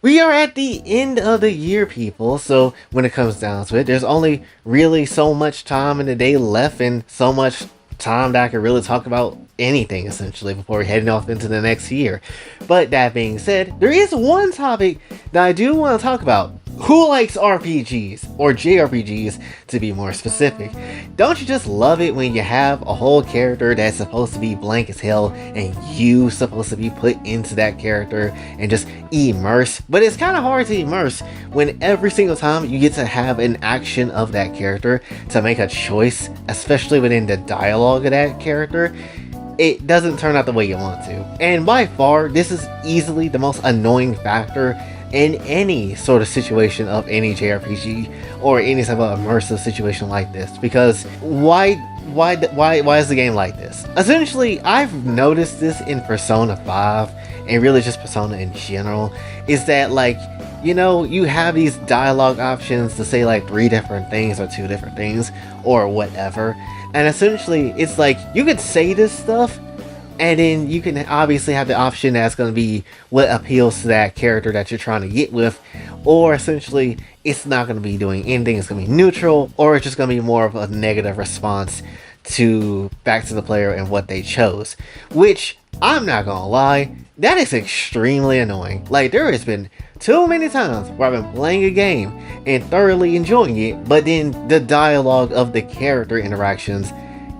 We are at the end of the year, people, so when it comes down to it, there's only really so much time in the day left and so much time that I can really talk about anything, essentially, before heading off into the next year. But that being said, there is one topic that I do want to talk about. Who likes RPGs, or JRPGs to be more specific? Don't you just love it when you have a whole character that's supposed to be blank as hell and you supposed to be put into that character and just immerse? But it's kind of hard to immerse when every single time you get to have an action of that character to make a choice, especially within the dialogue of that character. It doesn't turn out the way you want to. And by far, this is easily the most annoying factor in any sort of situation of any JRPG or any type of immersive situation like this. Because why is the game like this? Essentially, I've noticed this in Persona 5 and really just Persona in general, is that like, you know, you have these dialogue options to say like 3 different things or 2 different things or whatever. And essentially, it's like you could say this stuff and then you can obviously have the option that's going to be what appeals to that character that you're trying to get with, or essentially it's not going to be doing anything, it's going to be neutral, or it's just going to be more of a negative response to back to the player and what they chose. Which, I'm not going to lie, that is extremely annoying. Like, there has been too many times where I've been playing a game and thoroughly enjoying it, but then the dialogue of the character interactions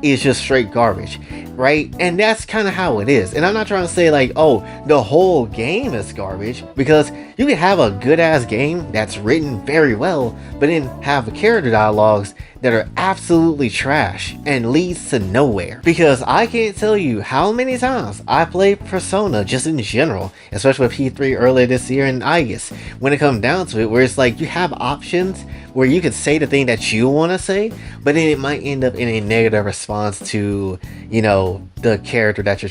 is just straight garbage, right? And that's kind of how it is. And I'm not trying to say like, oh, the whole game is garbage, because you can have a good ass game that's written very well, but then have character dialogues that are absolutely trash and leads to nowhere. Because I can't tell you how many times I played Persona just in general, especially with P3 earlier this year in August, when it comes down to it, where it's like you have options where you can say the thing that you want to say, but then it might end up in a negative response to, you know, the character that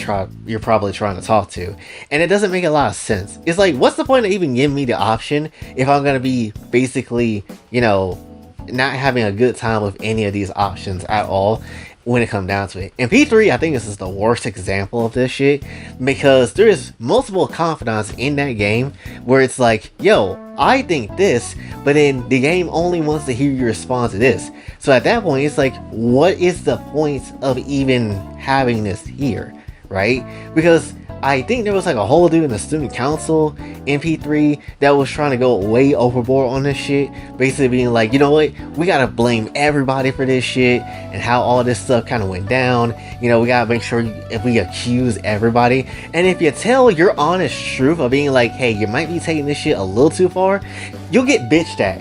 you're probably trying to talk to. And it doesn't make a lot of sense. It's like, what's the point of even giving me the option if I'm gonna be basically, you know, not having a good time with any of these options at all when it comes down to it. In P3, I think this is the worst example of this shit, because there is multiple confidants in that game where it's like, yo, I think this, but then the game only wants to hear your response to this. So at that point, it's like, what is the point of even having this here, right? Because I think there was like a whole dude in the student council in P3 that was trying to go way overboard on this shit, basically being like, you know what, we gotta blame everybody for this shit and how all this stuff kind of went down. You know, we gotta make sure if we accuse everybody, and if you tell your honest truth of being like, hey, you might be taking this shit a little too far, you'll get bitched at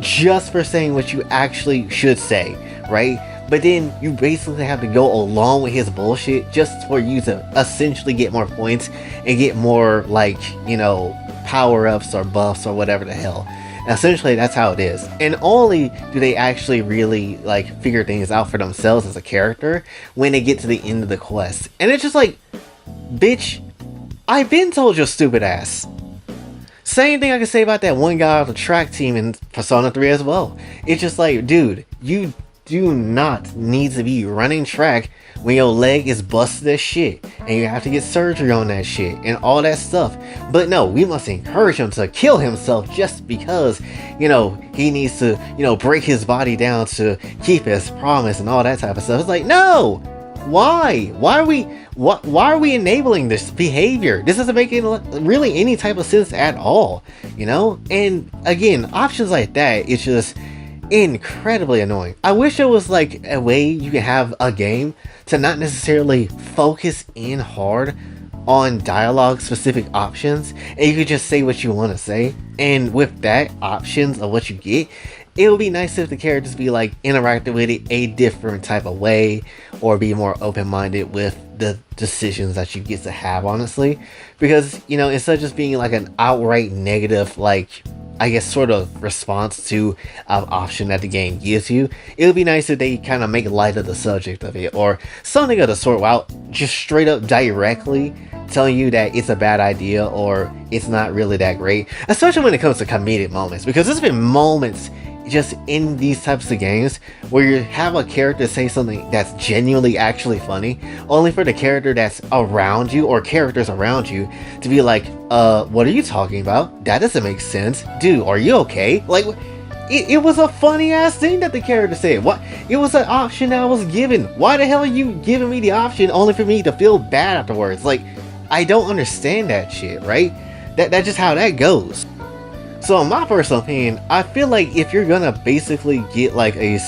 just for saying what you actually should say, right? But then you basically have to go along with his bullshit just for you to essentially get more points and get more, like, you know, power-ups or buffs or whatever the hell. Essentially, that's how it is. And only do they actually really, like, figure things out for themselves as a character when they get to the end of the quest. And it's just like, bitch, I've been told your stupid ass. Same thing I can say about that one guy on the track team in Persona 3 as well. It's just like, dude, you do not need to be running track when your leg is busted as shit and you have to get surgery on that shit and all that stuff. But no, we must encourage him to kill himself just because, you know, he needs to, you know, break his body down to keep his promise and all that type of stuff. It's like, no, why are we enabling this behavior? This doesn't make really any type of sense at all, you know? And again, options like that, it's just incredibly annoying. I wish there was like a way you can have a game to not necessarily focus in hard on dialogue specific options and you could just say what you want to say, and with that options of what you get, it would be nice if the characters be like interacting with it a different type of way or be more open-minded with the decisions that you get to have, honestly. Because, you know, instead of just being like an outright negative, like, I guess, sort of response to an option that the game gives you, it would be nice if they kind of make light of the subject of it or something of the sort, without just straight up directly telling you that it's a bad idea or it's not really that great, especially when it comes to comedic moments. Because there's been moments just in these types of games where you have a character say something that's genuinely actually funny, only for the character that's around you or characters around you to be like, what are you talking about? That doesn't make sense. Dude, are you okay? Like, it was a funny ass thing that the character said. What? It was an option that I was given. Why the hell are you giving me the option only for me to feel bad afterwards? Like, I don't understand that shit, right? That's just how that goes. So in my personal opinion, I feel like if you're gonna basically get like a,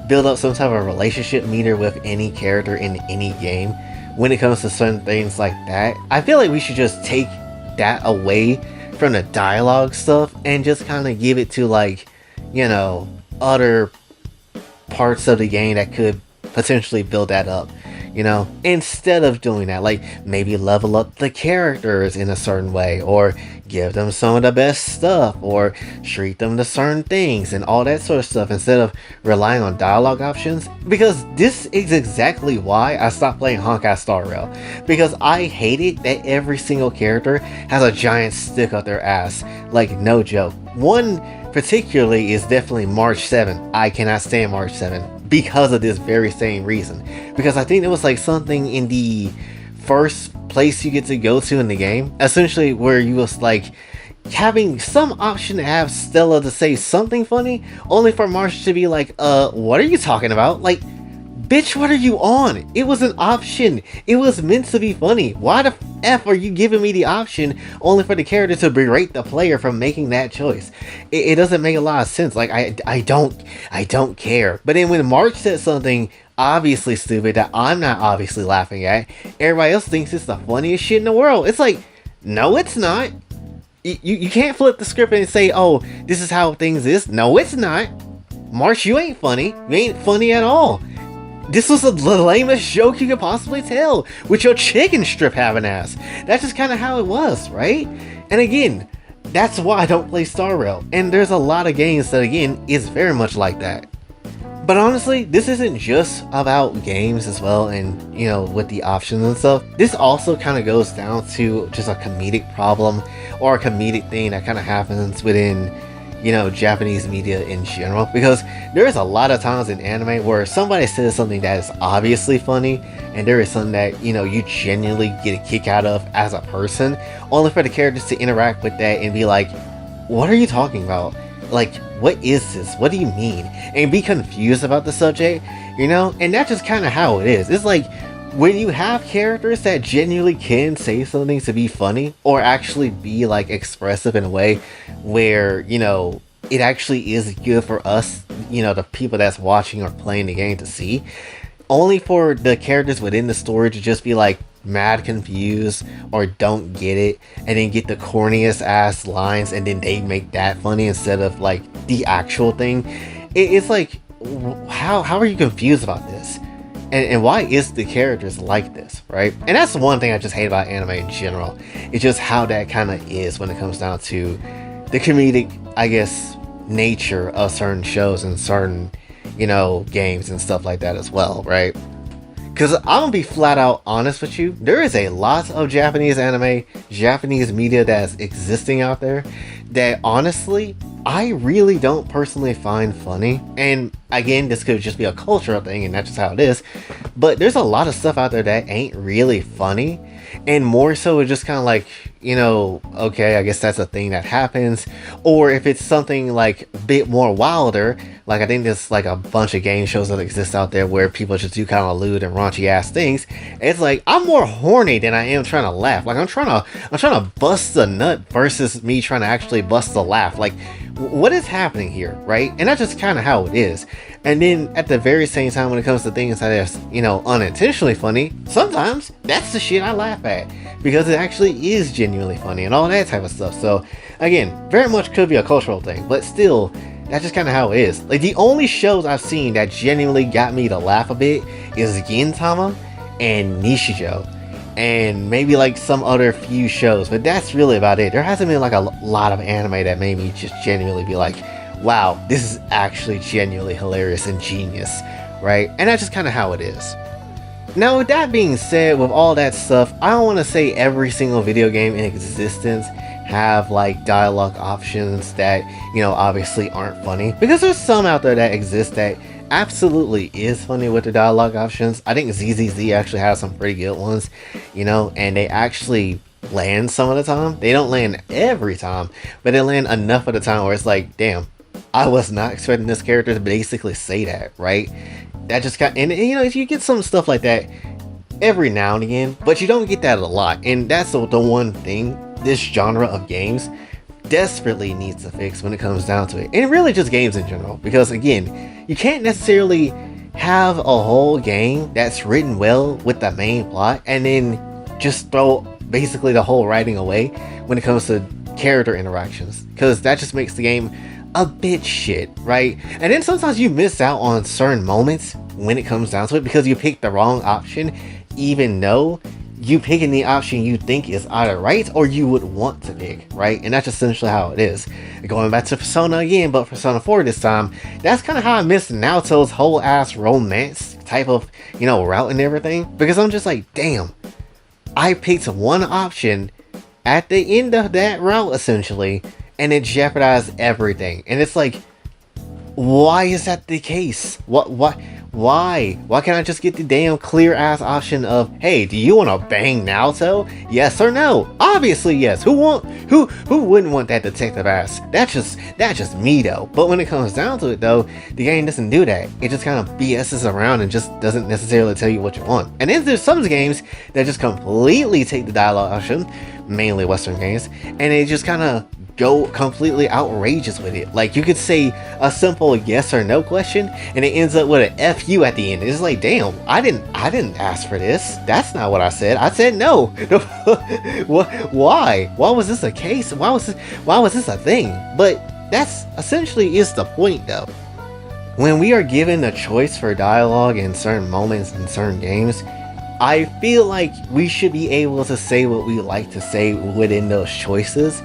build up some type of relationship meter with any character in any game, when it comes to certain things like that, I feel like we should just take that away from the dialogue stuff and just kind of give it to like, other parts of the game that could potentially build that up. Instead of doing that, like maybe level up the characters in a certain way, or give them some of the best stuff, or treat them to certain things and all that sort of stuff instead of relying on dialogue options. Because this is exactly why I stopped playing Honkai Star Rail, because I hated that every single character has a giant stick up their ass. Like, no joke. One particularly is definitely March 7. I cannot stand March 7 because of this very same reason. Because I think there was like something in the first place you get to go to in the game, essentially, where you was like having some option to have Stella to say something funny, only for March to be like, what are you talking about? Like, bitch, what are you on? It was an option. It was meant to be funny. Why the F are you giving me the option only for the character to berate the player for making that choice? It doesn't make a lot of sense. Like, I don't care. But then when March said something obviously stupid that I'm not obviously laughing at, everybody else thinks it's the funniest shit in the world. It's like, no, it's not. You can't flip the script and say, oh, this is how things is. No, it's not. March, you ain't funny. You ain't funny at all. This was the lamest joke you could possibly tell, with your chicken strip having ass. That's just kind of how it was, right? And again, that's why I don't play Star Rail. And there's a lot of games that, again, is very much like that. But honestly, this isn't just about games as well, and, with the options and stuff. This also kind of goes down to just a comedic problem, or a comedic thing that kind of happens within, Japanese media in general. Because there's a lot of times in anime where somebody says something that is obviously funny, and there is something that, you genuinely get a kick out of as a person, only for the characters to interact with that and be like, what are you talking about? Like, what is this? What do you mean? And be confused about the subject, And that's just kind of how it is. It's like, when you have characters that genuinely can say something to be funny, or actually be like expressive in a way where, it actually is good for us, the people that's watching or playing the game to see, only for the characters within the story to just be like mad confused or don't get it, and then get the corniest ass lines, and then they make that funny instead of like the actual thing. It's like, how are you confused about this? And why is the characters like this, right? And that's one thing I just hate about anime in general. It's just how that kind of is when it comes down to the comedic, I guess, nature of certain shows and certain, games and stuff like that as well, right? Because I'm gonna be flat out honest with you, there is a lot of Japanese anime, Japanese media that's existing out there that honestly, I really don't personally find funny. And again, this could just be a cultural thing, and that's just how it is. But there's a lot of stuff out there that ain't really funny. And more so, it's just kind of like, okay, I guess that's a thing that happens. Or if it's something like a bit more wilder, like I think there's like a bunch of game shows that exist out there where people just do kind of lewd and raunchy ass things. It's like, I'm more horny than I am trying to laugh. Like I'm trying to bust the nut versus me trying to actually bust the laugh. Like, what is happening here, right? And that's just kind of how it is. And then at the very same time, when it comes to things that are, unintentionally funny, sometimes that's the shit I laugh at, because it actually is genuinely funny and all that type of stuff. So again, very much could be a cultural thing, but still, that's just kind of how it is. Like, the only shows I've seen that genuinely got me to laugh a bit is Gintama and Nishijo, and maybe like some other few shows, but that's really about it. There hasn't been like a lot of anime that made me just genuinely be like, wow, this is actually genuinely hilarious and genius, right? And that's just kind of how it is. Now, with that being said, with all that stuff, I don't want to say every single video game in existence have like dialogue options that, obviously aren't funny, because there's some out there that exist that absolutely is funny with the dialogue options. I think ZZZ actually has some pretty good ones, and they actually land some of the time. They don't land every time, but they land enough of the time where it's like, damn, I was not expecting this character to basically say that, right? That just got, and you get some stuff like that every now and again, but you don't get that a lot, and that's the one thing this genre of games desperately needs to fix when it comes down to it, and really just games in general, because again, you can't necessarily have a whole game that's written well with the main plot and then just throw basically the whole writing away when it comes to character interactions, because that just makes the game a bit shit, right? And then sometimes you miss out on certain moments when it comes down to it because you picked the wrong option, even though you picking the option you think is either right or you would want to pick, right? And that's essentially how it is. Going back to Persona again, but Persona 4 this time, that's kind of how I missed Naoto's whole ass romance type of, route and everything, because I'm just like, damn, I picked one option at the end of that route essentially, and it jeopardized everything. And it's like, why is that the case? Why can't I just get the damn clear ass option of, hey, do you want to bang Naoto? Yes or no? Obviously yes. Who wouldn't want that detective ass? That's just me though. But when it comes down to it though, the game doesn't do that. It just kind of BS's around and just doesn't necessarily tell you what you want. And then there's some games that just completely take the dialogue option, mainly Western games, and they just kind of go completely outrageous with it. Like, you could say a simple yes or no question and it ends up with an FU at the end. It's like, damn, I didn't ask for this. That's not what I said. I said no. Why was this a case? Why was this a thing? But that's essentially is the point though. When we are given a choice for dialogue in certain moments in certain games, I feel like we should be able to say what we like to say within those choices,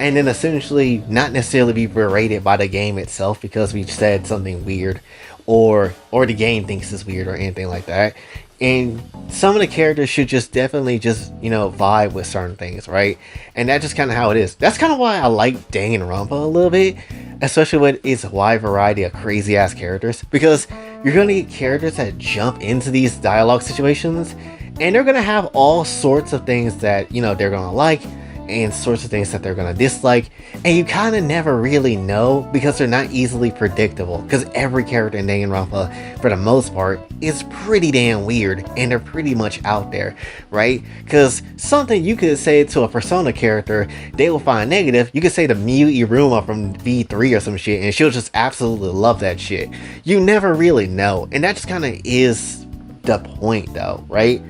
and then essentially not necessarily be berated by the game itself because we said something weird, or the game thinks it's weird or anything like that. And some of the characters should just definitely just, vibe with certain things, right? And that's just kind of how it is. That's kind of why I like Danganronpa a little bit, especially with its wide variety of crazy ass characters, because you're gonna get characters that jump into these dialogue situations and they're gonna have all sorts of things that, they're gonna like, and sorts of things that they're gonna dislike, and you kind of never really know because they're not easily predictable, because every character in Danganronpa for the most part is pretty damn weird and they're pretty much out there, right? Because something you could say to a Persona character they will find negative, you could say to Miyu Iruma from V3 or some shit and she'll just absolutely love that shit. You never really know, and that just kind of is the point though, right?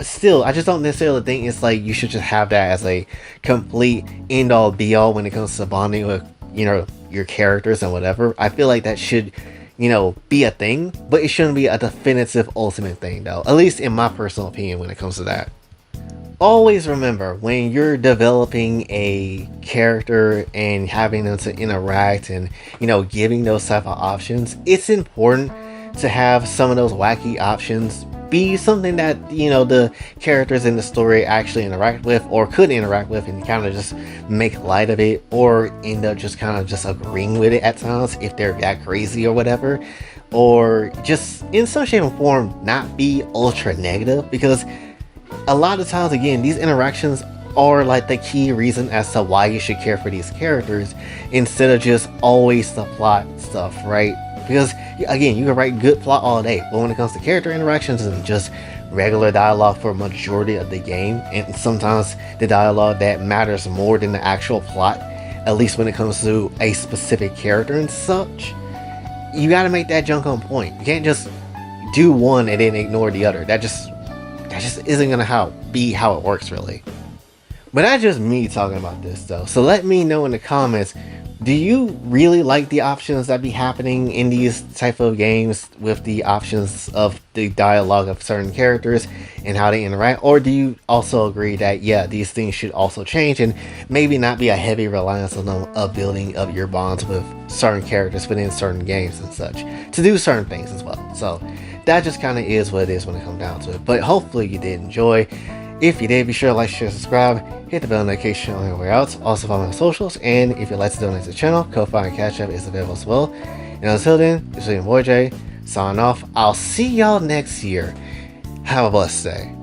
Still, I just don't necessarily think it's like you should just have that as a complete end-all be-all when it comes to bonding with, your characters and whatever. I feel like that should, be a thing, but it shouldn't be a definitive ultimate thing though, at least in my personal opinion when it comes to that. Always remember, when you're developing a character and having them to interact and, giving those type of options, it's important to have some of those wacky options be something that, the characters in the story actually interact with or could interact with and kind of just make light of it, or end up just kind of just agreeing with it at times if they're that crazy or whatever, or just in some shape or form not be ultra negative, because a lot of times, again, these interactions are like the key reason as to why you should care for these characters instead of just always the plot stuff, right? Because again, you can write good plot all day, but when it comes to character interactions and just regular dialogue for a majority of the game, and sometimes the dialogue that matters more than the actual plot, at least when it comes to a specific character and such, you gotta make that junk on point. You can't just do one and then ignore the other. That just isn't gonna be how it works, really. But that's just me talking about this though, so let me know in the comments, do you really like the options that be happening in these type of games with the options of the dialogue of certain characters and how they interact? Or do you also agree that, yeah, these things should also change and maybe not be a heavy reliance on the building of your bonds with certain characters within certain games and such to do certain things as well? So that just kind of is what it is when it comes down to it. But hopefully you did enjoy. If you did, be sure to like, share, subscribe, hit the bell notification on your way out. Also follow me on socials, and if you'd like to donate to the channel, Kofi and Cash App is available as well. And until then, this is your boy Jay, signing off. I'll see y'all next year. Have a blessed day.